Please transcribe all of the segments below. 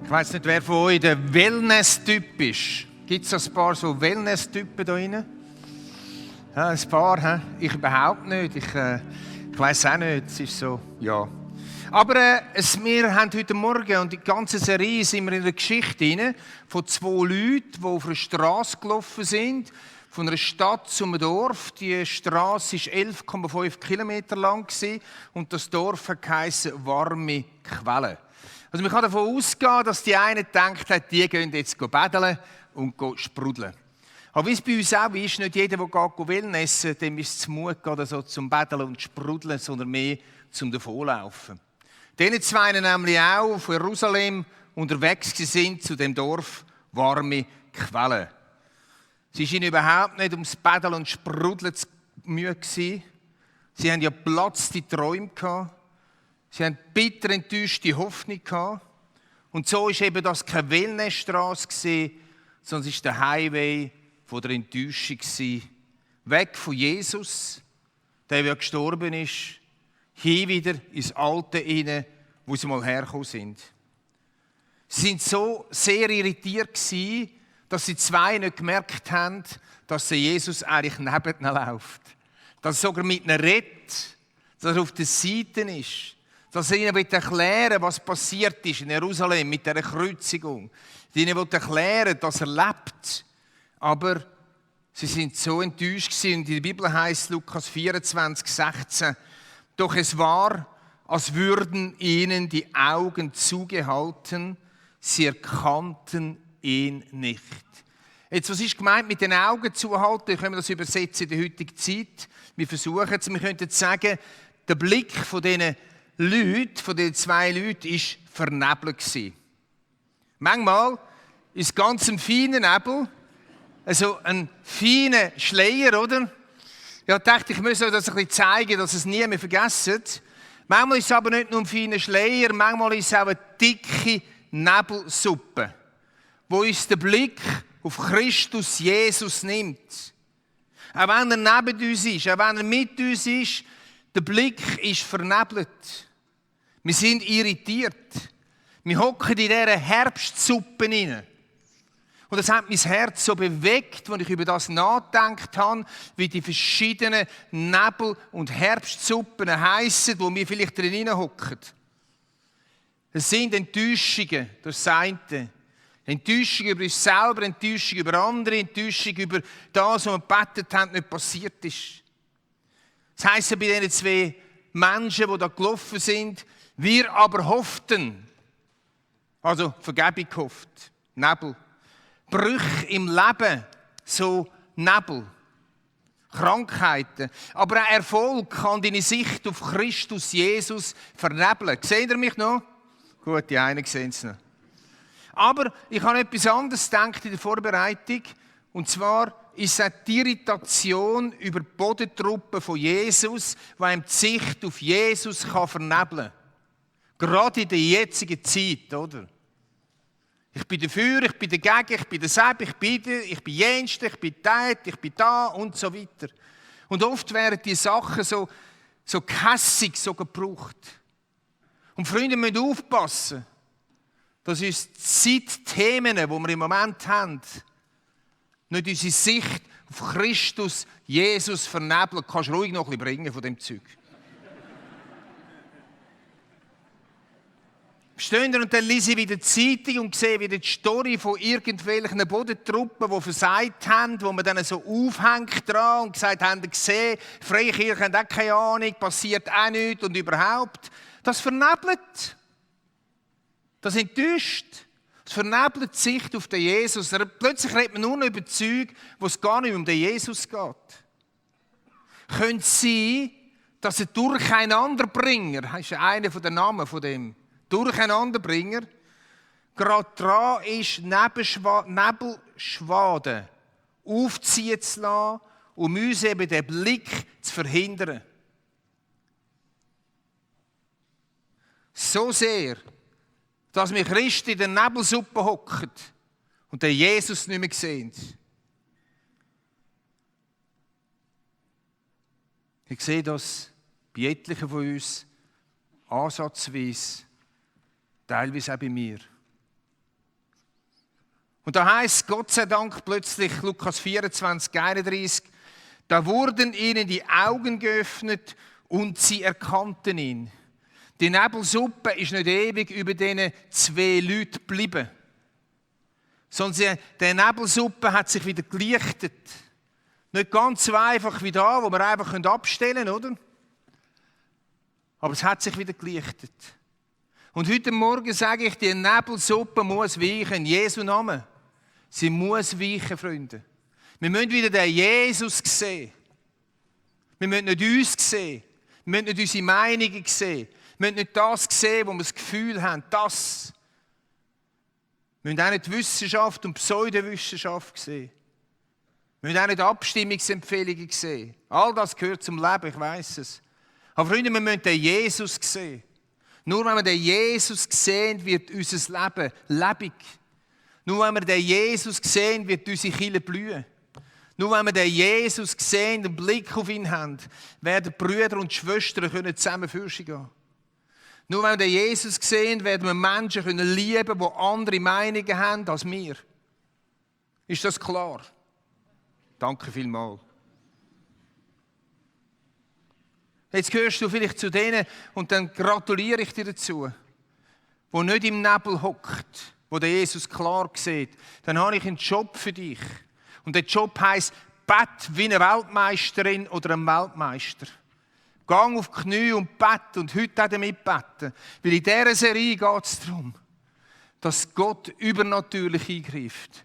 Ich weiss nicht, wer von euch der Wellness-Typ ist. Gibt es ein paar so Wellness-Typen da drin? Ja, ein paar, he? Ich überhaupt nicht. Ich weiss auch nicht. Es ist so, ja. Aber wir haben heute Morgen und die ganze Serie sind wir in einer Geschichte rein, von 2 Leuten, die auf einer Straße gelaufen sind, von einer Stadt zu einem Dorf. Die Straße war 11,5 Kilometer lang und das Dorf heisst Warme Quelle. Also man kann davon ausgehen, dass die einen gedacht haben, die gehen jetzt betteln und sprudeln. Aber wie es bei uns auch ist, nicht jeder, der geht Wellnessen, dem ist es zu Mut oder so zum Betteln und Sprudeln, sondern mehr zum Davonlaufen. Diese zwei nämlich auch von Jerusalem unterwegs sind zu dem Dorf Warme Quelle. Sie waren überhaupt nicht ums Betteln und Sprudeln müde gewesen. Sie hatten ja geplatzte Träume gehabt. Sie hatten bitter enttäuschte Hoffnung gehabt. Und so war eben das keine Wellnessstraße, sondern es war der Highway von der Enttäuschung. Weg von Jesus, der ja gestorben ist, hin wieder ins Alte hinein, wo sie mal hergekommen sind. Sie waren so sehr irritiert gewesen, dass sie zwei nicht gemerkt haben, dass der Jesus eigentlich neben ihnen läuft. Dass er sogar mit ihnen redet, dass er auf der Seite ist. Dass er ihnen erklären will, was passiert ist in Jerusalem mit dieser Kreuzigung. Ihnen will erklären, dass er lebt. Aber sie sind so enttäuscht gewesen. Und in der Bibel heißt Lukas 24,16: Doch es war, als würden ihnen die Augen zugehalten, sie erkannten ihn nicht. Jetzt, was ist gemeint mit den Augen zuhalten? Wir können das übersetzen in der heutigen Zeit. Wir versuchen es. Wir könnten sagen, der Blick von diesen Leuten, von den 2 Leuten, war vernebelt gewesen. Manchmal ist ganz ein feiner Nebel, also ein feiner Schleier, oder? Ja, ich dachte, ich muss euch das ein bisschen zeigen, dass es nie mehr vergessen. Manchmal ist es aber nicht nur ein feiner Schleier, manchmal ist es auch eine dicke Nebelsuppe, wo uns den Blick auf Christus Jesus nimmt. Auch wenn er neben uns ist, auch wenn er mit uns ist, der Blick ist vernebelt. Wir sind irritiert. Wir hocken in dieser Herbstsuppe rein. Und das hat mein Herz so bewegt, als ich über das nachgedacht habe, wie die verschiedenen Nebel- und Herbstsuppen heissen, wo wir vielleicht drin hocken. Es sind Enttäuschungen durch das eine. Enttäuschung über uns selber, Enttäuschung über andere, Enttäuschung über das, was wir gebetet haben, nicht passiert ist. Das heisst bei diesen 2 Menschen, die da gelaufen sind, wir aber hofften, also Vergebung gehofft, Nebel. Brüche im Leben, so Nebel. Krankheiten. Aber auch Erfolg kann deine Sicht auf Christus Jesus vernebeln. Seht ihr mich noch? Gut, die einen sehen es noch. Aber ich habe etwas anderes gedacht in der Vorbereitung. Und zwar ist es die Irritation über die Bodentruppe von Jesus, die ihm die Sicht auf Jesus vernebeln kann. Gerade in der jetzigen Zeit, oder? Ich bin dafür, ich bin dagegen, ich bin dasselbe, ich bin jenste, ich bin dort, ich bin da und so weiter. Und oft werden die Sachen so gehässig so gebraucht. Und Freunde, müssen aufpassen, dass uns die Zeitthemen, die wir im Moment haben, nicht unsere Sicht auf Christus, Jesus vernebeln. Kannst du ruhig noch ein bisschen bringen von dem Zeug. Verstehen ihr? Und dann lese ich wieder die Zeitung und sehe wieder die Story von irgendwelchen Bodentruppen, die versagt haben, wo man dann so aufhängt dran und gesagt haben, gesehen, Freikirchen haben auch keine Ahnung, passiert auch nichts und überhaupt. Das vernebelt. Das enttäuscht. Das vernebelt die Sicht auf den Jesus. Plötzlich redet man nur noch über Zeug, wo es gar nicht um den Jesus geht. Könnte es sein, dass ein Durcheinanderbringer, das ist einer der Namen von dem, Durcheinanderbringer, gerade dran ist, Nebelschwaden aufziehen zu lassen, um uns eben den Blick zu verhindern. So sehr, dass wir Christen in der Nebelsuppe hocken und den Jesus nicht mehr sehen. Ich sehe das bei etlichen von uns ansatzweise, teilweise auch bei mir. Und da heißt Gott sei Dank plötzlich, Lukas 24, 31, da wurden ihnen die Augen geöffnet und sie erkannten ihn. Die Nebelsuppe ist nicht ewig über diesen 2 Leuten geblieben. Sondern der Nebelsuppe hat sich wieder gelichtet. Nicht ganz so einfach wie da, wo wir einfach abstellen können, oder? Aber es hat sich wieder gelichtet. Und heute Morgen sage ich, die Nebelsuppe muss weichen, in Jesu Namen. Sie muss weichen, Freunde. Wir müssen wieder den Jesus sehen. Wir müssen nicht uns sehen. Wir müssen nicht unsere Meinungen sehen. Wir müssen nicht das sehen, wo wir das Gefühl haben, das. Wir müssen auch nicht die Wissenschaft und Pseudowissenschaft sehen. Wir müssen auch nicht Abstimmungsempfehlungen sehen. All das gehört zum Leben, ich weiss es. Aber Freunde, wir müssen den Jesus sehen. Nur wenn wir den Jesus sehen, wird unser Leben lebendig. Nur wenn wir den Jesus sehen, wird unsere Kirche blühen. Nur wenn wir den Jesus sehen, den Blick auf ihn haben, werden Brüder und Schwestern zusammen Fürsten gehen. Nur wenn wir den Jesus sehen, werden wir Menschen lieben können, die andere Meinungen haben als wir. Ist das klar? Danke vielmals. Jetzt gehörst du vielleicht zu denen, und dann gratuliere ich dir dazu, die nicht im Nebel hockt, wo der Jesus klar sieht. Dann habe ich einen Job für dich. Und der Job heisst, bett wie eine Weltmeisterin oder ein Weltmeister. Gang auf die Knie und bett und heute auch damit beten. Weil in dieser Serie geht es darum, dass Gott übernatürlich eingreift.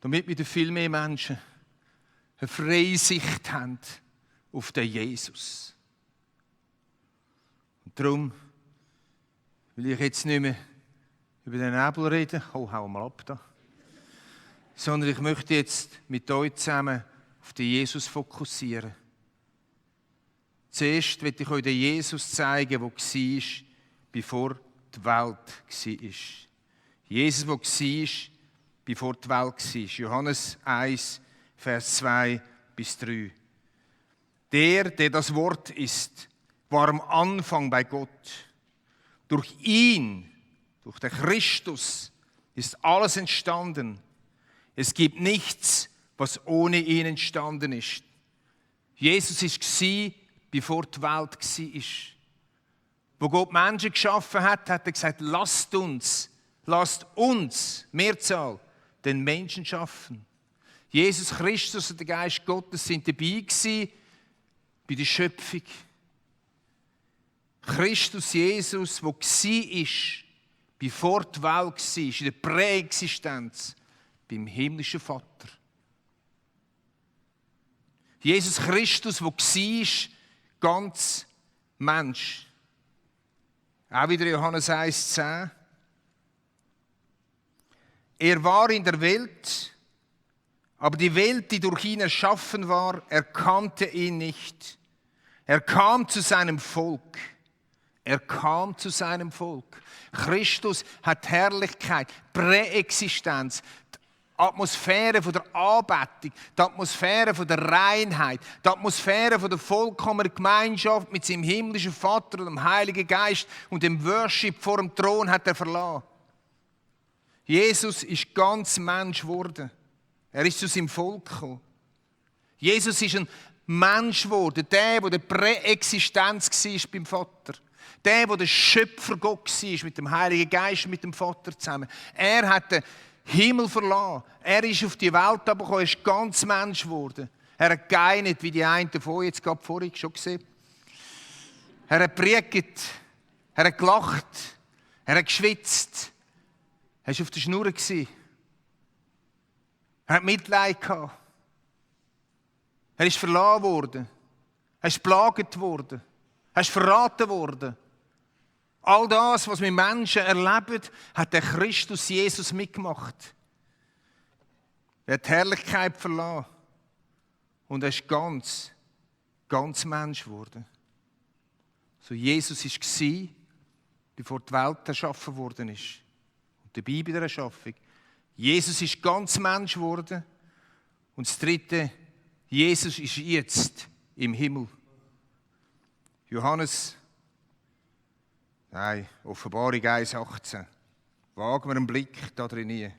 Damit wieder viel mehr Menschen eine freie Sicht haben auf den Jesus. Und darum will ich jetzt nicht mehr über den Nebel reden. Oh, hau mal ab da. Sondern ich möchte jetzt mit euch zusammen auf den Jesus fokussieren. Zuerst will ich euch den Jesus zeigen, der war, bevor die Welt war. Jesus, der war, bevor die Welt war. Johannes 1, Vers 2 bis 3. Der das Wort ist, war am Anfang bei Gott. Durch ihn, durch den Christus, ist alles entstanden. Es gibt nichts, was ohne ihn entstanden ist. Jesus war, bevor die Welt war. Wo Gott Menschen geschaffen hat, hat er gesagt, lasst uns, Mehrzahl, den Menschen schaffen. Jesus Christus und der Geist Gottes sind dabei gewesen bei der Schöpfung. Christus Jesus, der war, bevor die Welt war, in der Präexistenz, beim himmlischen Vater. Jesus Christus, der war, ganz Mensch. Auch wieder Johannes 1,10. Er war in der Welt, aber die Welt, die durch ihn erschaffen war, erkannte ihn nicht. Er kam zu seinem Volk. Christus hat Herrlichkeit, Präexistenz, die Atmosphäre von der Anbetung, die Atmosphäre von der Reinheit, die Atmosphäre von der vollkommenen Gemeinschaft mit seinem himmlischen Vater und dem Heiligen Geist und dem Worship vor dem Thron hat er verlassen. Jesus ist ganz Mensch geworden. Er ist zu seinem Volk gekommen. Jesus ist ein Mensch geworden, der der Präexistenz war beim Vater. Der Schöpfer Gott war, mit dem Heiligen Geist und mit dem Vater zusammen. Er hat den Himmel verlassen. Er ist auf die Welt gekommen, er ist ganz Mensch geworden. Er hat geeinigt, wie die einen davon jetzt gerade vorhin schon gesehen. Er hat predigt, er hat gelacht, er hat geschwitzt. Er war auf der Schnur. Er hat Mitleid gehabt. Er ist verlassen worden. Er ist geplagt worden. Er ist verraten worden. All das, was wir Menschen erleben, hat der Christus Jesus mitgemacht. Er hat die Herrlichkeit verlassen. Und er ist ganz Mensch geworden. So Jesus war, bevor die Welt erschaffen worden ist. Und dabei bei der Erschaffung. Jesus ist ganz Mensch geworden. Und das Dritte, Jesus ist jetzt im Himmel. Offenbarung 1,18. Wagen wir einen Blick da drin.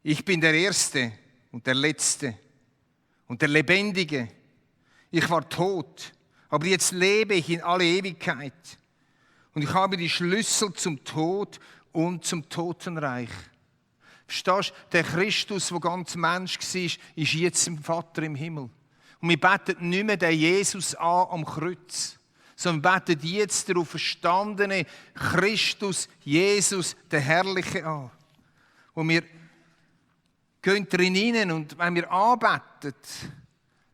Ich bin der Erste und der Letzte und der Lebendige. Ich war tot, aber jetzt lebe ich in alle Ewigkeit. Und ich habe die Schlüssel zum Tod und zum Totenreich. Verstehst du? Der Christus, der ganz Mensch war, ist jetzt im Vater im Himmel. Und wir beten nicht mehr den Jesus an am Kreuz, sondern wir beten jetzt den auferstandenen Christus, Jesus, den Herrlichen an. Und wir gehen drin hinein und wenn wir anbeten,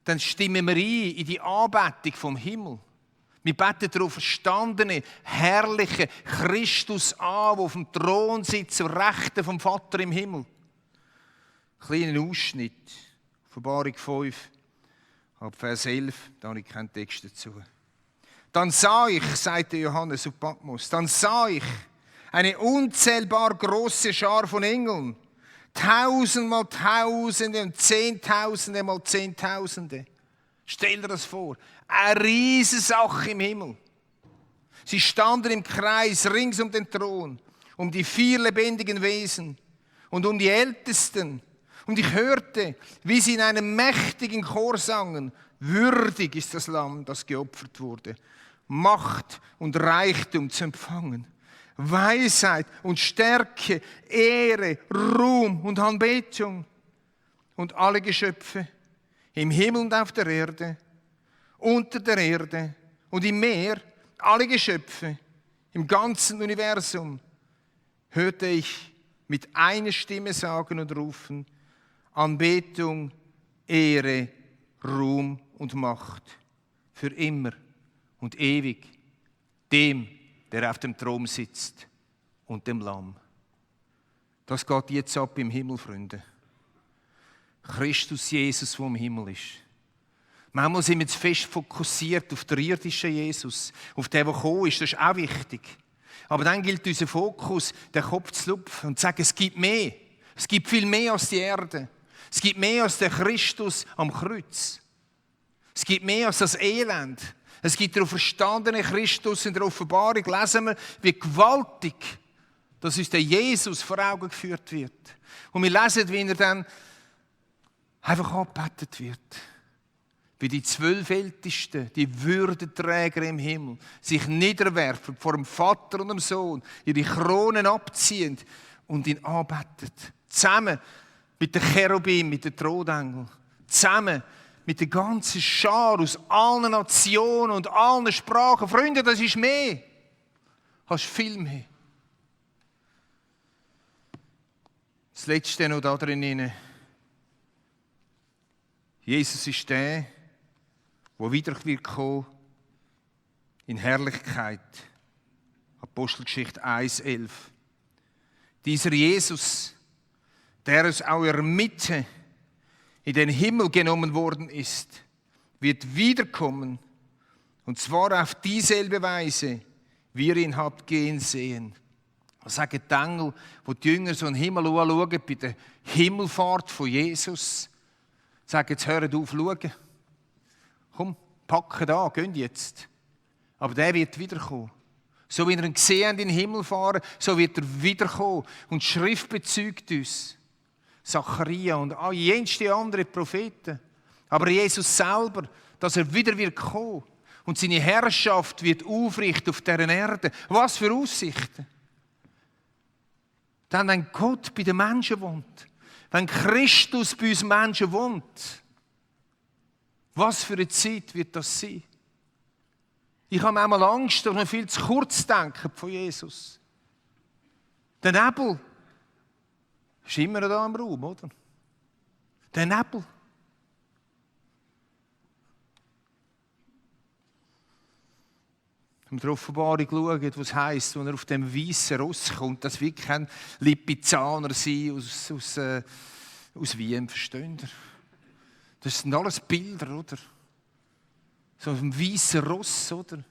dann stimmen wir ein in die Anbetung vom Himmel. Wir beten den auferstandenen, herrlichen Christus an, der auf dem Thron sitzt, zur Rechten vom Vater im Himmel. Kleiner Ausschnitt, Offenbarung 5, ab Vers 11, da habe ich keinen Text dazu. Dann sah ich, sagte Johannes auf Patmos, dann sah ich eine unzählbar große Schar von Engeln, Tausendmal Tausende und Zehntausende mal Zehntausende. Stell dir das vor, eine riesige Sache im Himmel. Sie standen im Kreis rings um den Thron, um die 4 lebendigen Wesen und um die Ältesten. Und ich hörte, wie sie in einem mächtigen Chor sangen, würdig ist das Lamm, das geopfert wurde, Macht und Reichtum zu empfangen. Weisheit und Stärke, Ehre, Ruhm und Anbetung. Und alle Geschöpfe im Himmel und auf der Erde, unter der Erde und im Meer, alle Geschöpfe im ganzen Universum, hörte ich mit einer Stimme sagen und rufen, Anbetung, Ehre, Ruhm und Macht für immer und ewig dem, der auf dem Thron sitzt und dem Lamm. Das geht jetzt ab im Himmel, Freunde. Christus Jesus, der im Himmel ist. Manchmal sind wir zu fest fokussiert auf den irdischen Jesus, auf den, der gekommen ist, das ist auch wichtig. Aber dann gilt unser Fokus, den Kopf zu lupfen und zu sagen, es gibt mehr. Es gibt viel mehr als die Erde. Es gibt mehr als der Christus am Kreuz. Es gibt mehr als das Elend. Es gibt den auferstandenen Christus in der Offenbarung. Lesen wir, wie gewaltig, dass uns der Jesus vor Augen geführt wird. Und wir lesen, wie er dann einfach angebetet wird. Wie die 12 Ältesten, die Würdenträger im Himmel, sich niederwerfen vor dem Vater und dem Sohn, ihre Kronen abziehen und ihn anbeten. Zusammen mit den Cherubim, mit den Thronengeln. Zusammen mit der ganzen Schar aus allen Nationen und allen Sprachen. Freunde, das ist mehr. Du hast viel mehr. Das Letzte noch da drin. Jesus ist der, der wieder wird kommen in Herrlichkeit. Apostelgeschichte 1,11. Dieser Jesus, der aus eurer Mitte in den Himmel genommen worden ist, wird wiederkommen, und zwar auf dieselbe Weise, wie ihr ihn habt gehen sehen. Was sagen die Engel, wo die Jünger so in den Himmel anschauen, bei der Himmelfahrt von Jesus, sagen, jetzt hört auf, schauen. Komm, packen an, geht jetzt. Aber der wird wiederkommen. So wie ihr ihn gesehen habt in den Himmel fahren, so wird er wiederkommen. Und die Schrift bezeugt uns. Zacharia und jenste andere Propheten. Aber Jesus selber, dass er wieder wird kommen und seine Herrschaft wird aufrichten auf dieser Erde. Was für Aussichten. Dann, wenn Gott bei den Menschen wohnt, wenn Christus bei uns Menschen wohnt, was für eine Zeit wird das sein? Ich habe manchmal Angst, dass wir viel zu kurz denken von Jesus. Der Nebel ist immer da im Raum, oder? Der Nebel. Wenn wir die Offenbarung schauen, was heisst, wenn er auf dem weißen Ross kommt, das wird kein Lipizzaner sein aus Wien, versteht ihr? Das sind alles Bilder, oder? So auf dem weißen Ross, oder?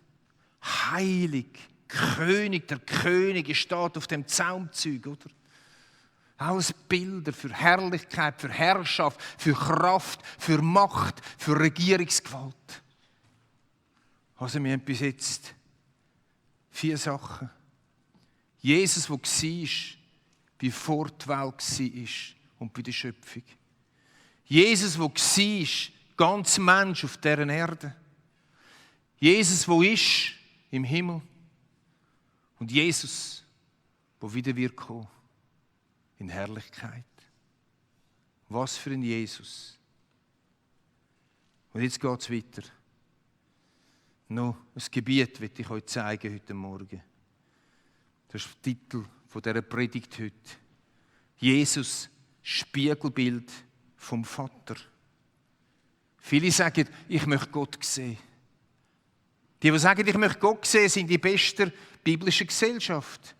Heilig, König, der König steht auf dem Zaumzeug, oder? Alles Bilder für Herrlichkeit, für Herrschaft, für Kraft, für Macht, für Regierungsgewalt. Also wir haben bis jetzt 4 Sachen. Jesus, der war, wie vor der Welt war und bei der Schöpfung. Jesus, der war, ganz Mensch auf dieser Erde. Jesus, der ist im Himmel. Und Jesus, der wieder wird kommen in Herrlichkeit. Was für ein Jesus. Und jetzt geht es weiter. Noch ein Gebiet will ich euch zeigen heute Morgen. Das ist der Titel dieser Predigt heute. Jesus, Spiegelbild vom Vater. Viele sagen, ich möchte Gott sehen. Die sagen, ich möchte Gott sehen, sind die beste biblische Gesellschaft.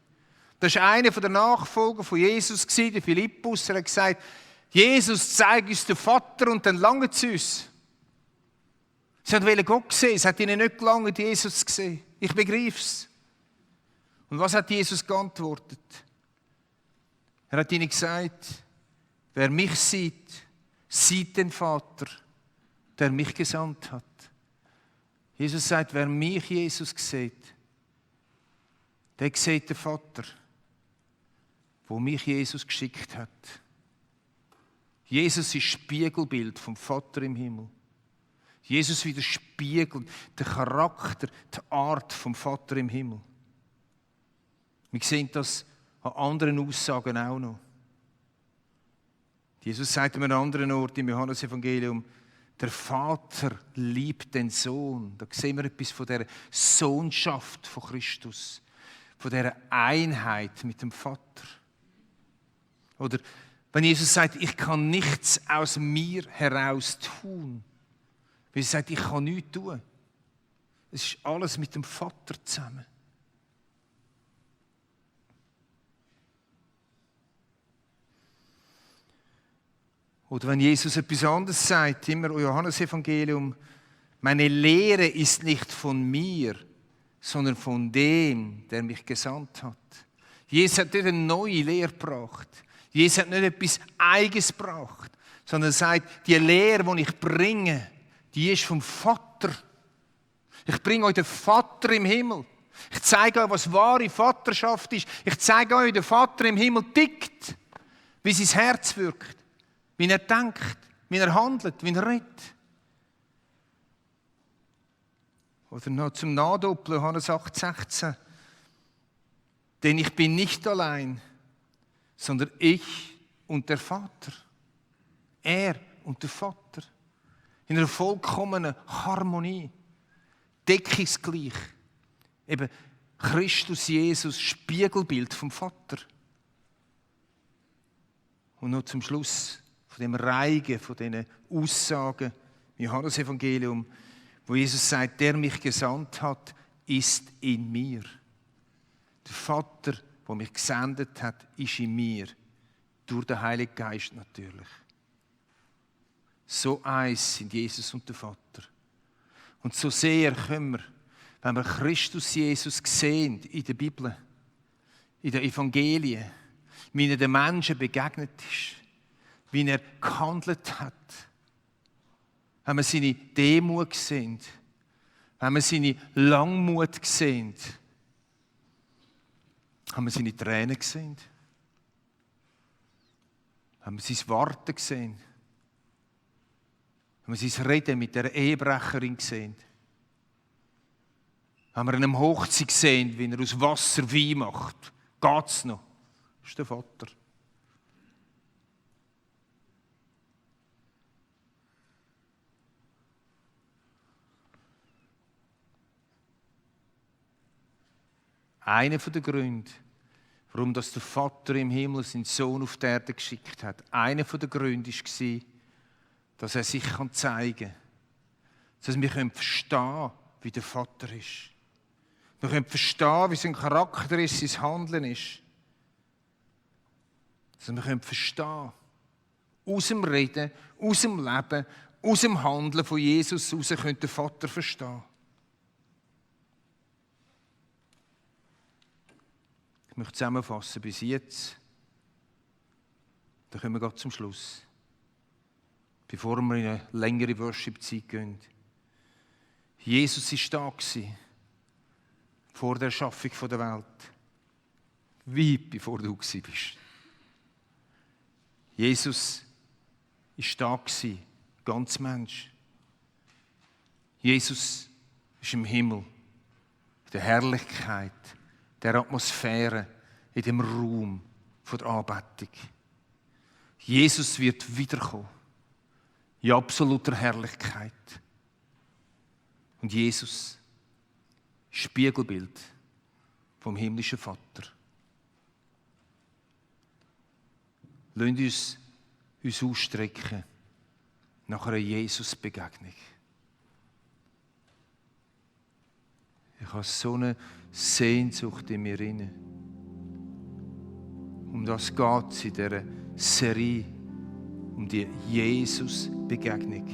Das war einer der Nachfolger von Jesus, der Philippus. Er hat gesagt, Jesus, zeig uns den Vater und dann langt es uns. Sie wollten Gott sehen, es hat ihnen nicht gelangt, Jesus zu sehen. Ich begreife es. Und was hat Jesus geantwortet? Er hat ihnen gesagt, wer mich sieht, sieht den Vater, der mich gesandt hat. Jesus sagt, wer mich, Jesus, sieht, der sieht den Vater, wo mich Jesus geschickt hat. Jesus ist Spiegelbild vom Vater im Himmel. Jesus widerspiegelt den Charakter, die Art vom Vater im Himmel. Wir sehen das an anderen Aussagen auch noch. Jesus sagt an einem anderen Ort im Johannesevangelium, der Vater liebt den Sohn. Da sehen wir etwas von der Sohnschaft von Christus, von der Einheit mit dem Vater. Oder wenn Jesus sagt, ich kann nichts aus mir heraus tun. Weil er sagt, ich kann nichts tun. Es ist alles mit dem Vater zusammen. Oder wenn Jesus etwas anderes sagt, immer im Johannesevangelium, meine Lehre ist nicht von mir, sondern von dem, der mich gesandt hat. Jesus hat nicht eine neue Lehre gebracht. Jesus hat nicht etwas Eigenes gebracht, sondern er sagt, die Lehre, die ich bringe, die ist vom Vater. Ich bringe euch den Vater im Himmel. Ich zeige euch, was wahre Vaterschaft ist. Ich zeige euch, wie der Vater im Himmel tickt, wie sein Herz wirkt, wie er denkt, wie er handelt, wie er redet. Oder noch zum Nachdoppeln, Johannes 8,16. Denn ich bin nicht allein, sondern ich und der Vater. Er und der Vater. In einer vollkommenen Harmonie. Deckungsgleich. Eben Christus Jesus, Spiegelbild vom Vater. Und noch zum Schluss von dem Reigen, von diesen Aussagen im Johannesevangelium, wo Jesus sagt, der mich gesandt hat, ist in mir. Der Vater, der mich gesendet hat, ist in mir. Durch den Heiligen Geist natürlich. So eins sind Jesus und der Vater. Und so sehr können wir, wenn wir Christus Jesus sehen in der Bibel, in den Evangelien, wie er den Menschen begegnet ist, wie er gehandelt hat, wenn wir seine Demut sehen, wenn wir seine Langmut sehen, haben wir seine Tränen gesehen, haben wir sein Warten gesehen, haben wir sein Reden mit der Ehebrecherin gesehen, haben wir einem Hochzeit gesehen, wie er aus Wasser Wein macht. Geht's noch? Das ist der Vater. Einer der Gründe, warum der Vater im Himmel seinen Sohn auf die Erde geschickt hat, einer der Gründe war, dass er sich zeigen kann. Dass wir verstehen können, wie der Vater ist. Wir können verstehen, wie sein Charakter ist, sein Handeln ist. Dass wir verstehen, aus dem Reden, aus dem Leben, aus dem Handeln von Jesus heraus können den Vater verstehen. Ich möchte zusammenfassen bis jetzt. Dann kommen wir gleich zum Schluss. Bevor wir in eine längere Worship-Zeit gehen. Jesus war da vor der Erschaffung der Welt. Weit bevor du bist. Jesus war da, ganz Mensch. Jesus ist im Himmel, in der Herrlichkeit, der Atmosphäre, in dem Raum der Anbetung. Jesus wird wiederkommen, in absoluter Herrlichkeit. Und Jesus ist Spiegelbild vom himmlischen Vater. Lasst uns ausstrecken nach einer Jesus-Begegnung. Ich habe so eine Sehnsucht in mir inne. Um das geht es in dieser Serie, um die Jesus-Begegnung.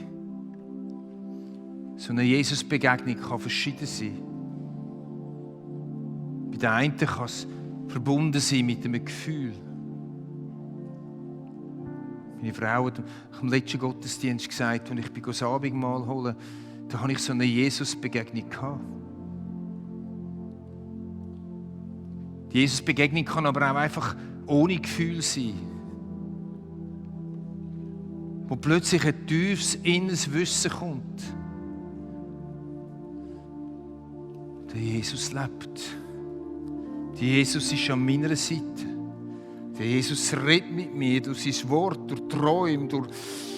So eine Jesus-Begegnung kann verschieden sein. Bei der einen kann es verbunden sein mit einem Gefühl. Meine Frau hat am letzten Gottesdienst gesagt, als ich das Abendmahl holen, da hatte ich so eine Jesus-Begegnung gehabt. Die Jesus-Begegnung kann aber auch einfach ohne Gefühl sein. Wo plötzlich ein tiefes inneres Wissen kommt. Der Jesus lebt. Der Jesus ist an meiner Seite. Der Jesus redet mit mir durch sein Wort, durch Träume, durch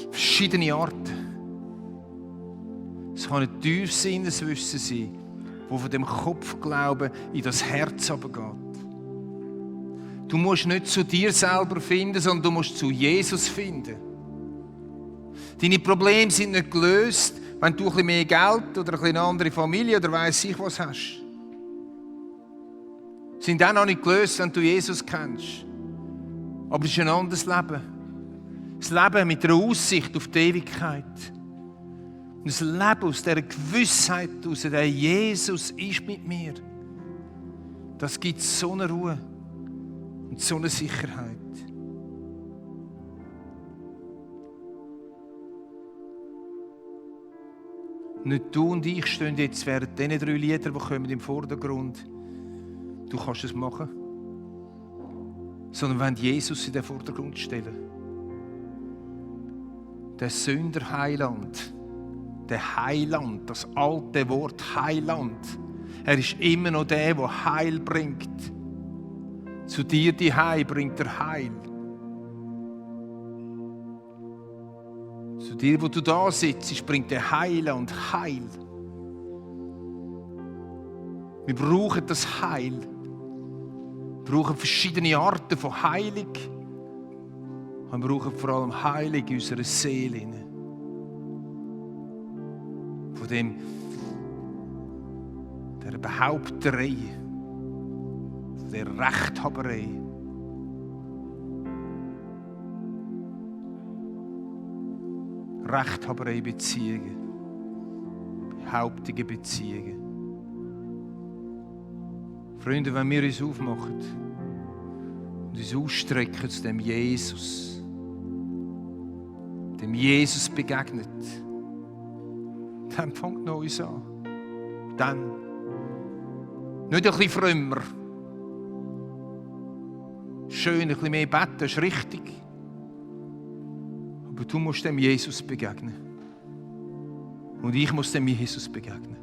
verschiedene Arten. Es kann ein tiefes inneres Wissen sein, das von dem Kopfglauben in das Herz runtergeht. Du musst nicht zu dir selber finden, sondern du musst zu Jesus finden. Deine Probleme sind nicht gelöst, wenn du ein bisschen mehr Geld oder eine andere Familie oder weiss ich was hast. Sie sind auch noch nicht gelöst, wenn du Jesus kennst. Aber es ist ein anderes Leben. Das Leben mit einer Aussicht auf die Ewigkeit. Und das Leben aus dieser Gewissheit heraus, der Jesus ist mit mir. Das gibt so eine Ruhe und so eine Sicherheit. Nicht du und ich stehen jetzt während diesen 3 Lieder, die kommen im Vordergrund. Du kannst es machen. Sondern wenn Jesus in den Vordergrund stellen. Der Sünderheiland, der Heiland, das alte Wort Heiland. Er ist immer noch der, der Heil bringt. Zu dir die Heil bringt er Heil. Zu dir, wo du da sitzt, bringt der Heiland Heil. Wir brauchen das Heil. Wir brauchen verschiedene Arten von Heilung. Wir brauchen vor allem Heilung in unserer Seele. Von der Behaupterei, von der Rechthaberei. Rechthaberei Beziehungen, behauptige Beziehungen. Freunde, wenn wir uns aufmachen und uns ausstrecken zu dem Jesus begegnet, dann fängt Neues an. Dann. Nicht ein bisschen frömmer. Schön, ein bisschen mehr beten, ist richtig. Aber du musst dem Jesus begegnen. Und ich muss dem Jesus begegnen.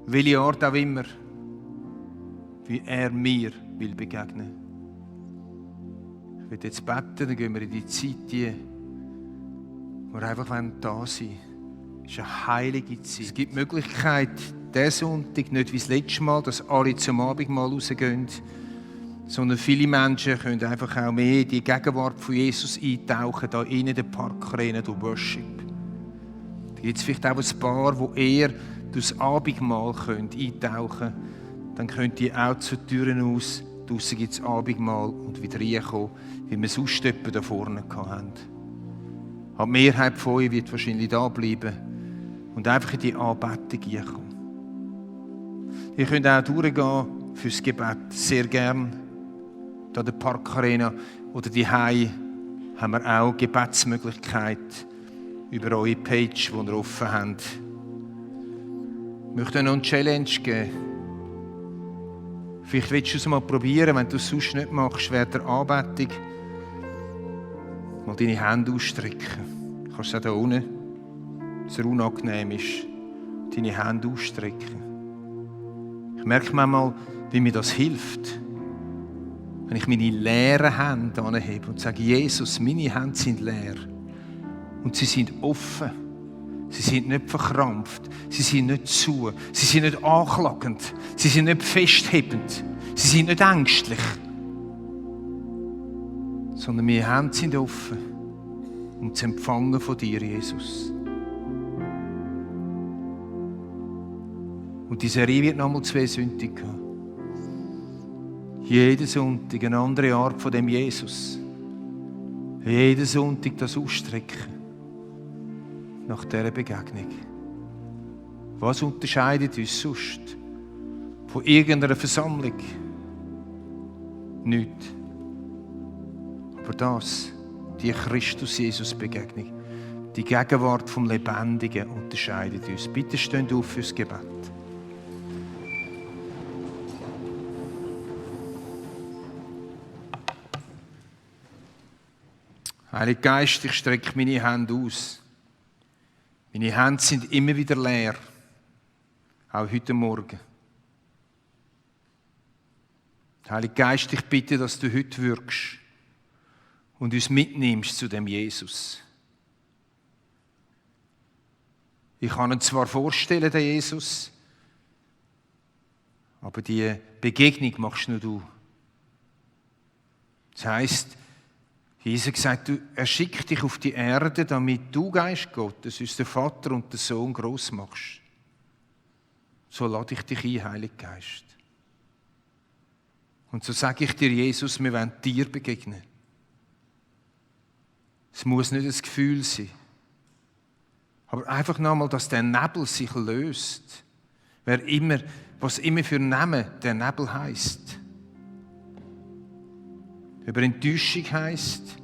Welche Art auch immer, wie er mir will begegnen. Ich will jetzt beten, dann gehen wir in die Zeit, wo wir einfach da sein wollen. Es ist eine heilige Zeit. Es gibt die Möglichkeit, diesen Sonntag, nicht wie das letzte Mal, dass alle zum Abendmahl rausgehen, sondern viele Menschen können einfach auch mehr in die Gegenwart von Jesus eintauchen, da in den Parkarena durch Worship. Da gibt es vielleicht auch ein paar, wo eher durchs Abendmahl eintauchen können. Dann könnt ihr auch zu Türen aus, draussen gibt es Abendmahl und wieder reinkommen, wie wir es sonst da vorne hatten. Aber die Mehrheit von euch wird wahrscheinlich da bleiben und einfach in die Anbetung reinkommen. Ihr könnt auch durchgehen fürs Gebet, sehr gern. Da in der Parkarena oder daheim haben wir auch Gebetsmöglichkeit über eure Page, die ihr offen habt. Ich möchte noch eine Challenge geben. Vielleicht willst du es mal probieren, wenn du es sonst nicht machst, während der Anbetung. Mal deine Hände ausstrecken. Du kannst es auch hier unten, wenn es unangenehm ist, deine Hände ausstrecken. Ich merke manchmal, wie mir das hilft. Wenn ich meine leeren Hände anhebe und sage, Jesus, meine Hände sind leer. Und sie sind offen. Sie sind nicht verkrampft. Sie sind nicht zu. Sie sind nicht anklagend. Sie sind nicht festhebend. Sie sind nicht ängstlich. Sondern meine Hände sind offen, um zu empfangen von dir, Jesus. Und die Serie wird nochmal 2 Sündige haben. Jeden Sonntag eine andere Art von dem Jesus. Jeden Sonntag das Ausstrecken nach dieser Begegnung. Was unterscheidet uns sonst von irgendeiner Versammlung? Nichts. Aber das, die Christus-Jesus-Begegnung, die Gegenwart vom Lebendigen unterscheidet uns. Bitte steht auf fürs Gebet. Heiliger Geist, ich strecke meine Hände aus. Meine Hände sind immer wieder leer. Auch heute Morgen. Heiliger Geist, ich bitte, dass du heute wirkst und uns mitnimmst zu dem Jesus. Ich kann ihn zwar vorstellen, den Jesus, aber die Begegnung machst nur du. Das heisst, Jesus hat gesagt, er schickt dich auf die Erde, damit du, Geist Gottes, uns den Vater und den Sohn gross machst. So lade ich dich ein, Heiliger Geist. Und so sage ich dir, Jesus, wir wollen dir begegnen. Es muss nicht ein Gefühl sein. Aber einfach nochmal, dass der Nebel sich löst. Was immer für Namen der Nebel heisst. Über Enttäuschung heisst,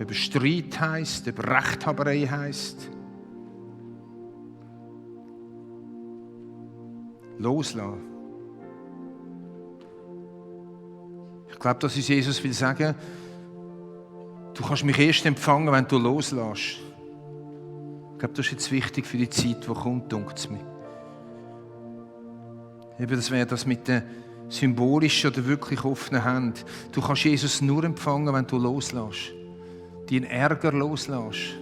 über Streit heisst, über Rechthaberei heisst. Loslassen. Ich glaube, dass uns Jesus will sagen, du kannst mich erst empfangen, wenn du loslässt. Ich glaube, das ist jetzt wichtig für die Zeit, die kommt, denkt es mir. Eben, das wäre das mit den symbolischen oder wirklich offenen Händen. Du kannst Jesus nur empfangen, wenn du loslässt. Deinen Ärger loslässt.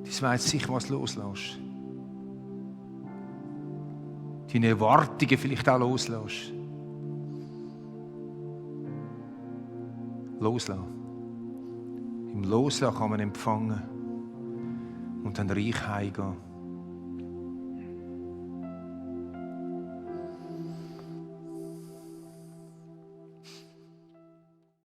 Das weiss sich, was loslässt. Deine Erwartungen vielleicht auch loslässt. Loslassen. Im Loslassen kann man empfangen und dann reich heimgehen.